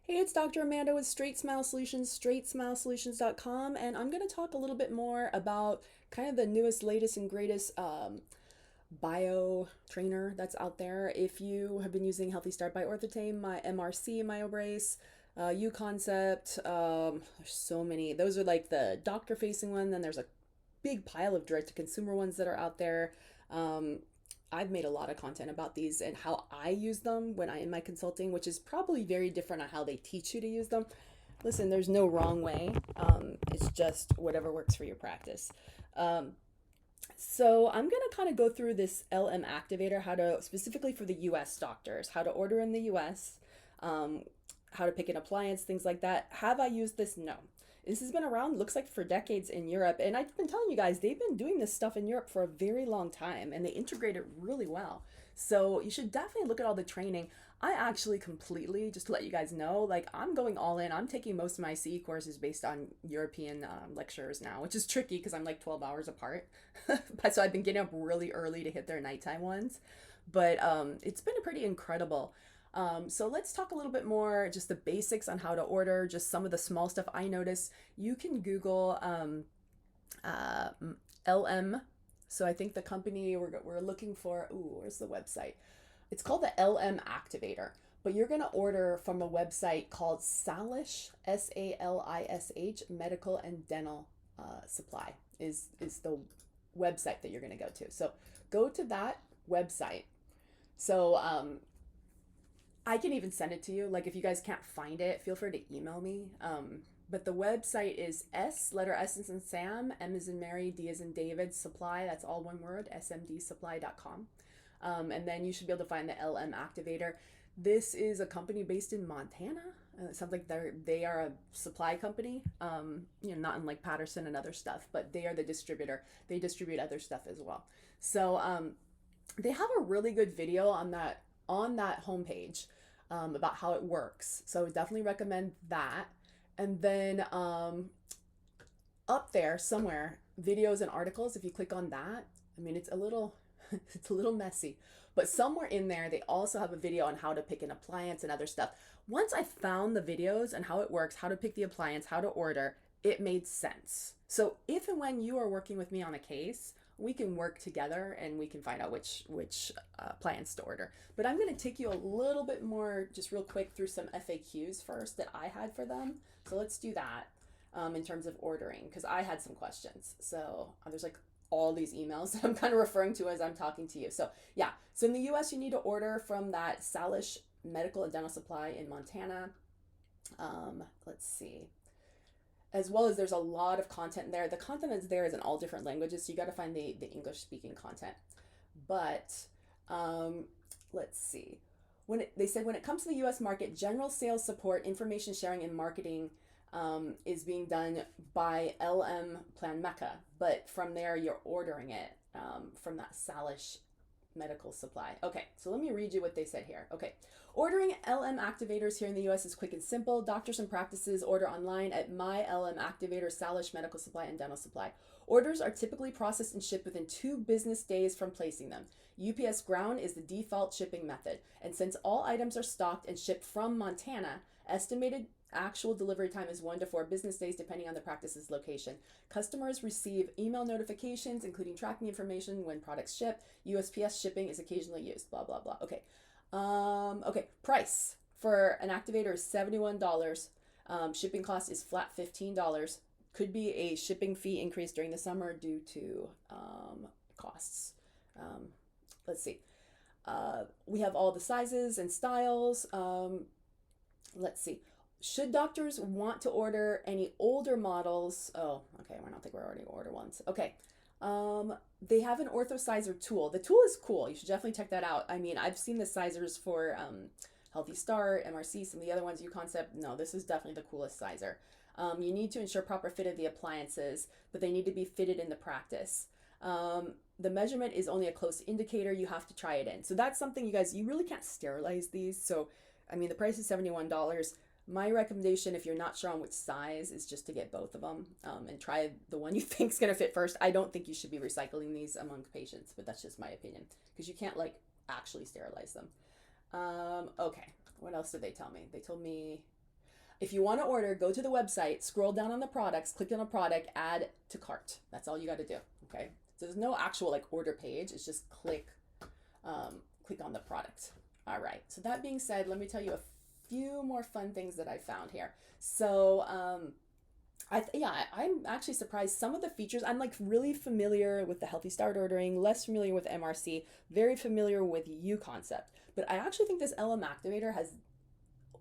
Hey, it's Dr. Amanda with Straightsmile Solutions, straightsmilesolutions.com, and I'm going to talk a little bit more about kind of the newest, latest, and greatest BioTrainer that's out there. If you have been using Healthy Start by Orthotame, my MRC MyoBrace, U-Concept, there's so many. Those are like the doctor-facing one. Then there's a big pile of direct-to-consumer ones that are out there. Um, I've made a lot of content about these and how I use them when I am my consulting, which is probably very different on how they teach you to use them. Listen, there's no wrong way. It's just whatever works for your practice. Um, so I'm gonna kind of go through this LM activator, how to specifically for the U.S. doctors, how to order in the U.S., um, how to pick an appliance, things like that. Have I used this? No. This has been around, looks like for decades in Europe, and I've been telling you guys they've been doing this stuff in Europe for a very long time, and they integrate it really well. So you should definitely look at all the training. I actually completely, just to let you guys know, like I'm going all in. I'm taking most of my CE courses based on European lectures now, which is tricky because I'm like 12 hours apart. But so I've been getting up really early to hit their nighttime ones. But it's been pretty incredible. So let's talk a little bit more, just the basics on how to order, just some of the small stuff I notice. You can Google uh, LM. So I think the company we're looking for, ooh, where's the website? It's called the LM Activator, but you're going to order from a website called Salish, Salish Medical and Dental Supply is the website that you're going to go to. So go to that website. So I can even send it to you. Like if you guys can't find it, feel free to email me. But the website is letter S as in Sam, M as in Mary, D as in David, supply. That's all one word, smdsupply.com. And then you should be able to find the LM Activator. This is a company based in Montana. It sounds like they are a supply company, not unlike Patterson and other stuff, but they are the distributor. They distribute other stuff as well. So they have a really good video on that homepage about how it works. So definitely recommend that. And then up there somewhere, videos and articles. If you click on that, I mean it's a little it's a little messy, but somewhere in there they also have a video on how to pick an appliance and other stuff. Once I found the videos and how it works, how to pick the appliance, how to order, it made sense. So if and when you are working with me on a case, we can work together and we can find out which appliance to order. But I'm going to take you a little bit more, just real quick, through some FAQs first that I had for them. So let's do that in terms of ordering, because I had some questions. So there's like all these emails that I'm kind of referring to as I'm talking to you. So yeah, so in the US, you need to order from that Salish Medical and Dental Supply in Montana. Let's see. As well as there's a lot of content there. The content that's there is in all different languages, so you got to find the English speaking content. But let's see. They said when it comes to the U.S. market, general sales support, information sharing, and marketing is being done by LM Plan Mecca. But from there, you're ordering it from that Salish Medical Supply. Okay, so let me read you what they said here. Okay, ordering LM activators here in the US is quick and simple. Doctors and practices order online at My LM Activator, Salish Medical Supply, and Dental Supply. Orders are typically processed and shipped within 2 business days from placing them. UPS Ground is the default shipping method, and since all items are stocked and shipped from Montana, estimated actual delivery time is 1 to 4 business days depending on the practice's location. Customers receive email notifications including tracking information when products ship. USPS shipping is occasionally used. Blah blah blah. Okay. Okay. Price for an activator is $71. Shipping cost is flat $15. Could be a shipping fee increase during the summer due to costs. Let's see. We have all the sizes and styles. Let's see. Should doctors want to order any older models? Oh, okay. I don't think we're already order ones. Okay. They have an orthosizer tool. The tool is cool. You should definitely check that out. I mean, I've seen the sizers for Healthy Start, MRC, some of the other ones, U-Concept. No, this is definitely the coolest sizer. You need to ensure proper fit of the appliances, but they need to be fitted in the practice. The measurement is only a close indicator. You have to try it in. So that's something you really can't sterilize these. So, I mean, the price is $71. My recommendation, if you're not sure on which size, is just to get both of them and try the one you think is going to fit first. I don't think you should be recycling these among patients, but that's just my opinion because you can't actually sterilize them. Okay, what else did they tell me? They told me If you want to order, go to the website, scroll down on the products, click on a product, add to cart. That's all you got to do. Okay. So there's no actual like order page. It's just click on the product. All right. So that being said, let me tell you a few more fun things that I found here. So I'm actually surprised. Some of the features, I'm like really familiar with the Healthy Start ordering, less familiar with MRC, very familiar with UConcept. But I actually think this LM Activator has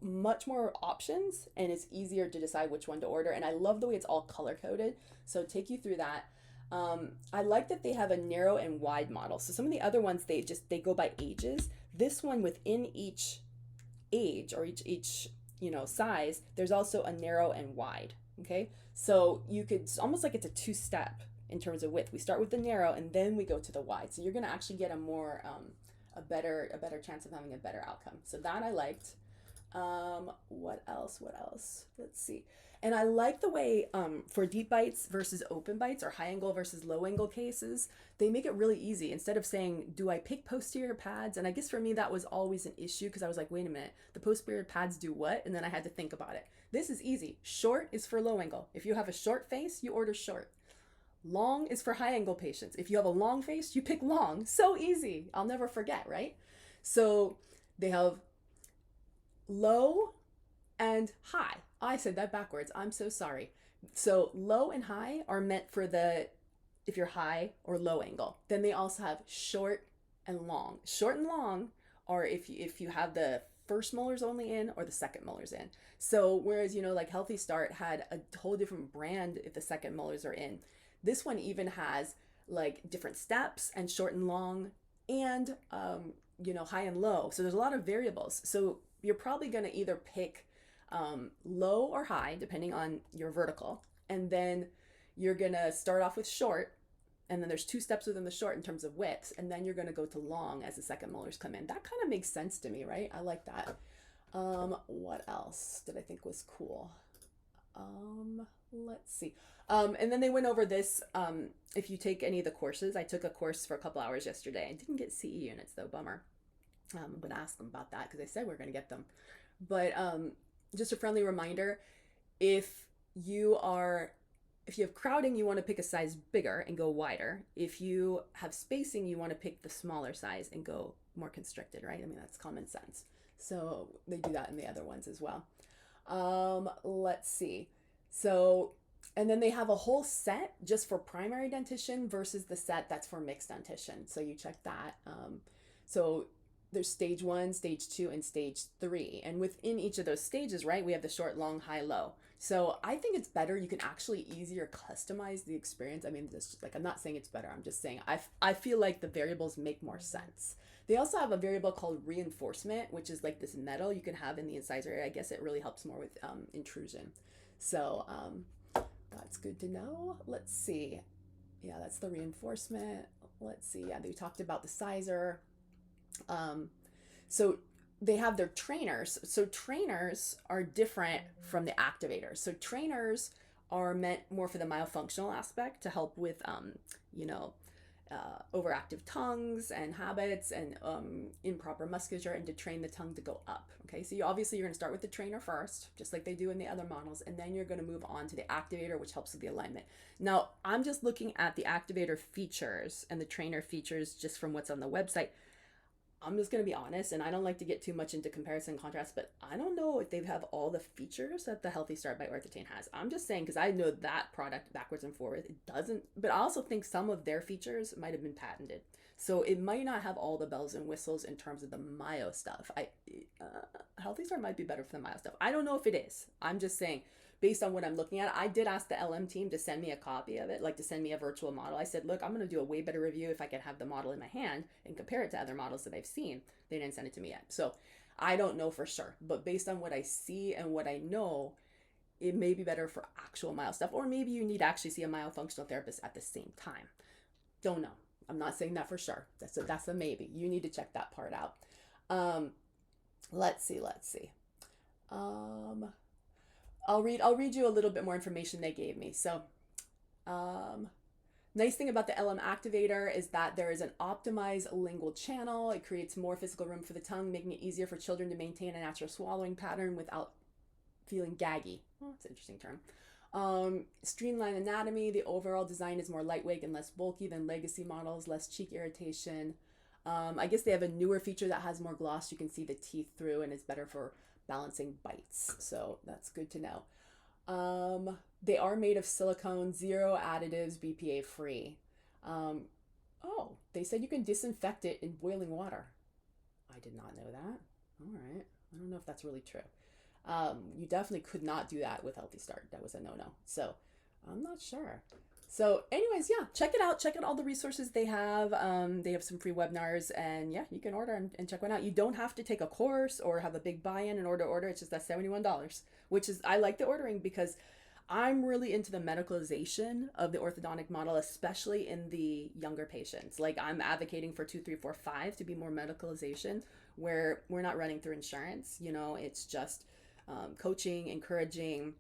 much more options and it's easier to decide which one to order. And I love the way it's all color coded. So take you through that. I like that they have a narrow and wide model. So some of the other ones, they go by ages. This one, within each age or each size, there's also a narrow and wide. Okay, so you could, it's almost like it's a two-step in terms of width. We start with the narrow and then we go to the wide. So you're going to actually get a better chance of having a better outcome. So that I liked. What else? Let's see. And I like the way for deep bites versus open bites, or high angle versus low angle cases, they make it really easy. Instead of saying, do I pick posterior pads? And I guess for me that was always an issue, because I was like, wait a minute, the posterior pads do what? And then I had to think about it. This is easy. Short is for low angle. If you have a short face, you order short. Long is for high angle patients. If you have a long face, you pick long. So easy. I'll never forget, right? So they have low and high. I said that backwards. I'm so sorry. So low and high are meant for if you're high or low angle. Then they also have short and long. Short and long are if you have the first molars only in or the second molars in. So whereas, like Healthy Start had a whole different brand if the second molars are in, this one even has like different steps and short and long and, high and low. So there's a lot of variables. So you're probably going to either pick low or high, depending on your vertical. And then you're going to start off with short. And then there's two steps within the short in terms of width. And then you're going to go to long as the second molars come in. That kind of makes sense to me, right? I like that. What else did I think was cool? Let's see. And then they went over this. If you take any of the courses, I took a course for a couple hours yesterday. I didn't get CE units though, bummer. I'm going to ask them about that because they said we're going to get them. But just a friendly reminder, if you have crowding, you want to pick a size bigger and go wider. If you have spacing, you want to pick the smaller size and go more constricted, right? I mean, that's common sense. So they do that in the other ones as well. Let's see. So, and then they have a whole set just for primary dentition versus the set that's for mixed dentition. So you check that. So there's stage 1, stage 2, and stage 3. And within each of those stages, right, we have the short, long, high, low. So I think it's better. You can actually easier customize the experience. I mean, this, like, I'm not saying it's better. I'm just saying I feel like the variables make more sense. They also have a variable called reinforcement, which is like this metal you can have in the incisor area. I guess it really helps more with intrusion. So that's good to know. Let's see. Yeah, that's the reinforcement. Let's see. Yeah, they talked about the sizer. So they have their trainers. So trainers are different from the activators. So trainers are meant more for the myofunctional aspect to help with, overactive tongues and habits and improper musculature, and to train the tongue to go up. Okay, so you're going to start with the trainer first, just like they do in the other models, and then you're going to move on to the activator, which helps with the alignment. Now, I'm just looking at the activator features and the trainer features just from what's on the website. I'm just going to be honest, and I don't like to get too much into comparison and contrast, but I don't know if they have all the features that the Healthy Start by Orthodontic has. I'm just saying, because I know that product backwards and forwards. It doesn't, but I also think some of their features might have been patented. So it might not have all the bells and whistles in terms of the myo stuff. Healthy Start might be better for the myo stuff. I don't know if it is. I'm just saying, based on what I'm looking at, I did ask the LM team to send me a copy of it, like to send me a virtual model. I said, look, I'm going to do a way better review if I can have the model in my hand and compare it to other models that I've seen. They didn't send it to me yet. So I don't know for sure, but based on what I see and what I know, it may be better for actual myo stuff, or maybe you need to actually see a myofunctional therapist at the same time. Don't know. I'm not saying that for sure. That's a maybe. You need to check that part out. Let's see. I'll read you a little bit more information they gave me. So, nice thing about the LM Activator is that there is an optimized lingual channel. It creates more physical room for the tongue, making it easier for children to maintain a natural swallowing pattern without feeling gaggy. Oh, that's an interesting term. Streamline anatomy. The overall design is more lightweight and less bulky than legacy models, less cheek irritation. I guess they have a newer feature that has more gloss. You can see the teeth through and is better for balancing bites. So that's good to know. They are made of silicone, zero additives, BPA free. Oh, they said you can disinfect it in boiling water. I did not know that. All right. I don't know if that's really true. You definitely could not do that with Healthy Start. That was a no-no. So I'm not sure. So anyways, yeah, check it out. Check out all the resources they have. They have some free webinars, and yeah, you can order and check one out. You don't have to take a course or have a big buy-in in order to order. It's just that $71, which is, I like the ordering because I'm really into the medicalization of the orthodontic model, especially in the younger patients. Like, I'm advocating for 2, 3, 4, 5 to be more medicalization, where we're not running through insurance. You know, it's just coaching, encouraging,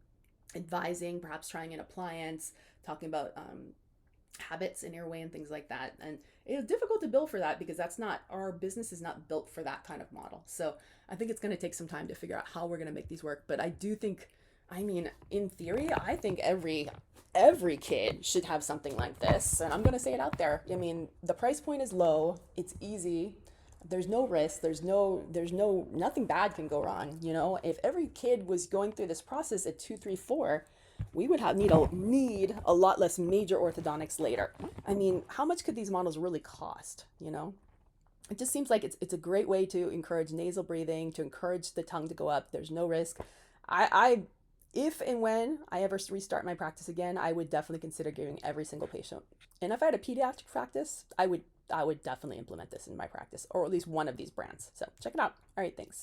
advising, perhaps trying an appliance, talking about habits in Airway and things like that. And it's difficult to bill for that because that's not, our business is not built for that kind of model. So I think it's going to take some time to figure out how we're going to make these work. But I do think, I mean, in theory, I think every kid should have something like this. And I'm going to say it out there. I mean, the price point is low. It's easy. There's no risk. Nothing bad can go wrong. You know, if every kid was going through this process at 2, 3, 4, we would need a lot less major orthodontics later. I mean, how much could these models really cost? You know, it just seems like it's a great way to encourage nasal breathing, to encourage the tongue to go up. There's no risk. If and when I ever restart my practice again, I would definitely consider giving every single patient. And if I had a pediatric practice, I would definitely implement this in my practice, or at least one of these brands. So check it out. All right, thanks.